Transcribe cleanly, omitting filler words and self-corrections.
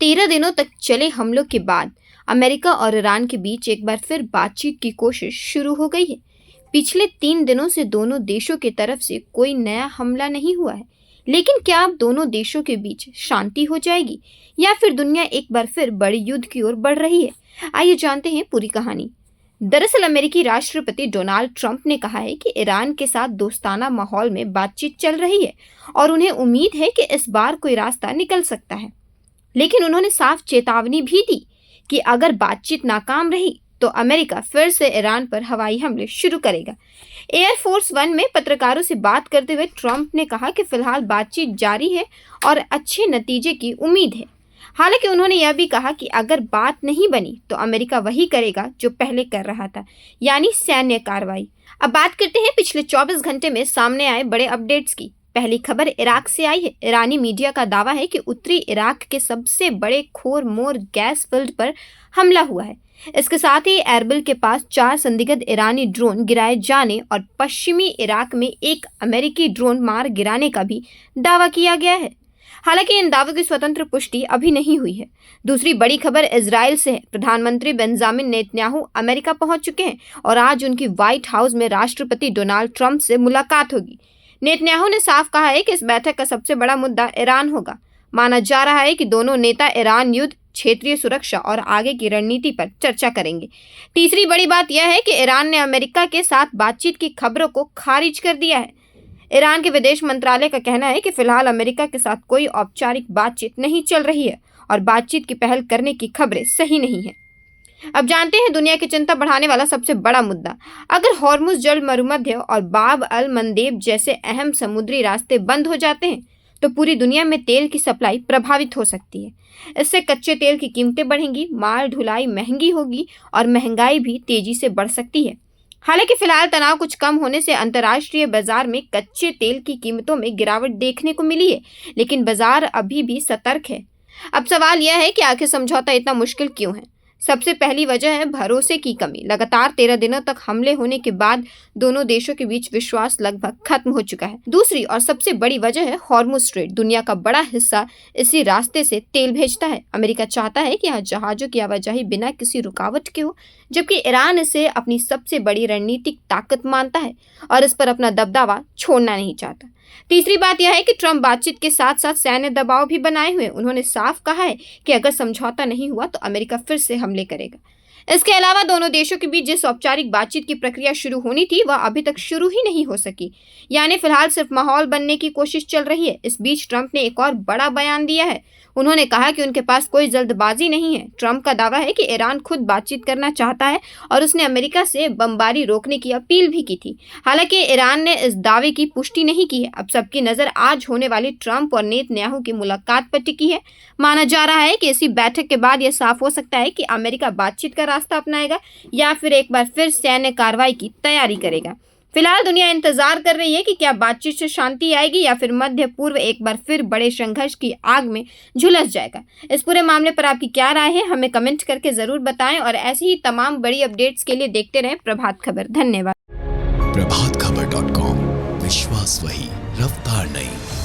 13 दिनों तक चले हमलों के बाद अमेरिका और ईरान के बीच एक बार फिर बातचीत की कोशिश शुरू हो गई है। पिछले 3 दिनों से दोनों देशों की तरफ से कोई नया हमला नहीं हुआ है, लेकिन क्या अब दोनों देशों के बीच शांति हो जाएगी या फिर दुनिया एक बार फिर बड़े युद्ध की ओर बढ़ रही है? आइए जानते हैं पूरी कहानी। दरअसल अमेरिकी राष्ट्रपति डोनाल्ड ट्रंप ने कहा है कि ईरान के साथ दोस्ताना माहौल में बातचीत चल रही है और उन्हें उम्मीद है कि इस बार कोई रास्ता निकल सकता है। लेकिन उन्होंने साफ चेतावनी भी दी कि अगर बातचीत नाकाम रही तो अमेरिका फिर से ईरान पर हवाई हमले शुरू करेगा। एयरफोर्स वन में पत्रकारों से बात करते हुए ट्रंप ने कहा कि फिलहाल बातचीत जारी है और अच्छे नतीजे की उम्मीद है। हालांकि उन्होंने यह भी कहा कि अगर बात नहीं बनी तो अमेरिका वही करेगा जो पहले कर रहा था, यानी सैन्य कार्रवाई। अब बात करते हैं पिछले 24 घंटे में सामने आए बड़े अपडेट्स की। पहली खबर इराक से आई है। ईरानी मीडिया का दावा है कि उत्तरी इराक के सबसे बड़े खोर मोर गैस फील्ड पर हमला हुआ है। इसके साथ ही एरबिल के पास 4 संदिग्ध ईरानी ड्रोन गिराए जाने और पश्चिमी इराक में एक अमेरिकी ड्रोन मार गिराने का भी दावा किया गया है। हालांकि इन दावों की स्वतंत्र पुष्टि अभी नहीं हुई है। दूसरी बड़ी खबर इजराइल से है। प्रधानमंत्री बेंजामिन नेतन्याहू अमेरिका पहुंच चुके हैं और आज उनकी व्हाइट हाउस में राष्ट्रपति डोनाल्ड ट्रंप से मुलाकात होगी। नेतन्याहू ने साफ कहा है कि इस बैठक का सबसे बड़ा मुद्दा ईरान होगा। माना जा रहा है कि दोनों नेता ईरान युद्ध, क्षेत्रीय सुरक्षा और आगे की रणनीति पर चर्चा करेंगे। तीसरी बड़ी बात यह है कि ईरान ने अमेरिका के साथ बातचीत की खबरों को खारिज कर दिया है। ईरान के विदेश मंत्रालय का कहना है कि फिलहाल अमेरिका के साथ कोई औपचारिक बातचीत नहीं चल रही है और बातचीत की पहल करने की खबरें सही नहीं है। अब जानते हैं दुनिया की चिंता बढ़ाने वाला सबसे बड़ा मुद्दा। अगर हॉर्मुज जल मरुमध्य और बाब अल मंदेब जैसे अहम समुद्री रास्ते बंद हो जाते हैं तो पूरी दुनिया में तेल की सप्लाई प्रभावित हो सकती है। इससे कच्चे तेल की कीमतें बढ़ेंगी, माल ढुलाई महंगी होगी और महंगाई भी तेजी से बढ़ सकती है। हालांकि फिलहाल तनाव कुछ कम होने से अंतर्राष्ट्रीय बाजार में कच्चे तेल की कीमतों में गिरावट देखने को मिली है, लेकिन बाजार अभी भी सतर्क है। अब सवाल यह है कि आखिर समझौता इतना मुश्किल क्यों है? सबसे पहली वजह है भरोसे की कमी। लगातार 13 दिनों तक हमले होने के बाद दोनों देशों के बीच विश्वास लगभग खत्म हो चुका है। दूसरी और सबसे बड़ी वजह है हॉर्मुज स्ट्रेट। दुनिया का बड़ा हिस्सा इसी रास्ते से तेल भेजता है। अमेरिका चाहता है कि यहाँ जहाजों की आवाजाही बिना किसी रुकावट के हो, जबकि ईरान इसे अपनी सबसे बड़ी रणनीतिक ताकत मानता है और इस पर अपना दबदबा छोड़ना नहीं चाहता। तीसरी बात यह है कि ट्रंप बातचीत के साथ साथ सैन्य दबाव भी बनाए हुए। उन्होंने साफ कहा है कि अगर समझौता नहीं हुआ तो अमेरिका फिर से हमले करेगा। इसके अलावा दोनों देशों के बीच जिस औपचारिक बातचीत की प्रक्रिया शुरू होनी थी वह अभी तक शुरू ही नहीं हो सकी, यानी फिलहाल सिर्फ माहौल बनने की कोशिश चल रही है। इस बीच ट्रंप ने एक और बड़ा बयान दिया है। उन्होंने कहा कि उनके पास कोई जल्दबाजी नहीं है। ट्रंप का दावा है कि ईरान खुद बातचीत करना चाहता है और उसने अमेरिका से बमबारी रोकने की अपील भी की थी। हालांकि ईरान ने इस दावे की पुष्टि नहीं की है। अब सबकी नजर आज होने वाली ट्रंप और नेतन्याहू की मुलाकात पर टिकी है। माना जा रहा है कि इसी बैठक के बाद यह साफ हो सकता है कि अमेरिका बातचीत का रास्ता अपनाएगा या फिर एक बार फिर सैन्य कार्रवाई की तैयारी करेगा। फिलहाल दुनिया इंतजार कर रही है कि क्या बातचीत से शांति आएगी या फिर मध्य पूर्व एक बार फिर बड़े संघर्ष की आग में झुलस जाएगा। इस पूरे मामले पर आपकी क्या राय है, हमें कमेंट करके जरूर बताएं और ऐसी ही तमाम बड़ी अपडेट्स के लिए देखते रहें प्रभात खबर। धन्यवाद। प्रभातखबर.com, विश्वास वही, रफ्तार नहीं।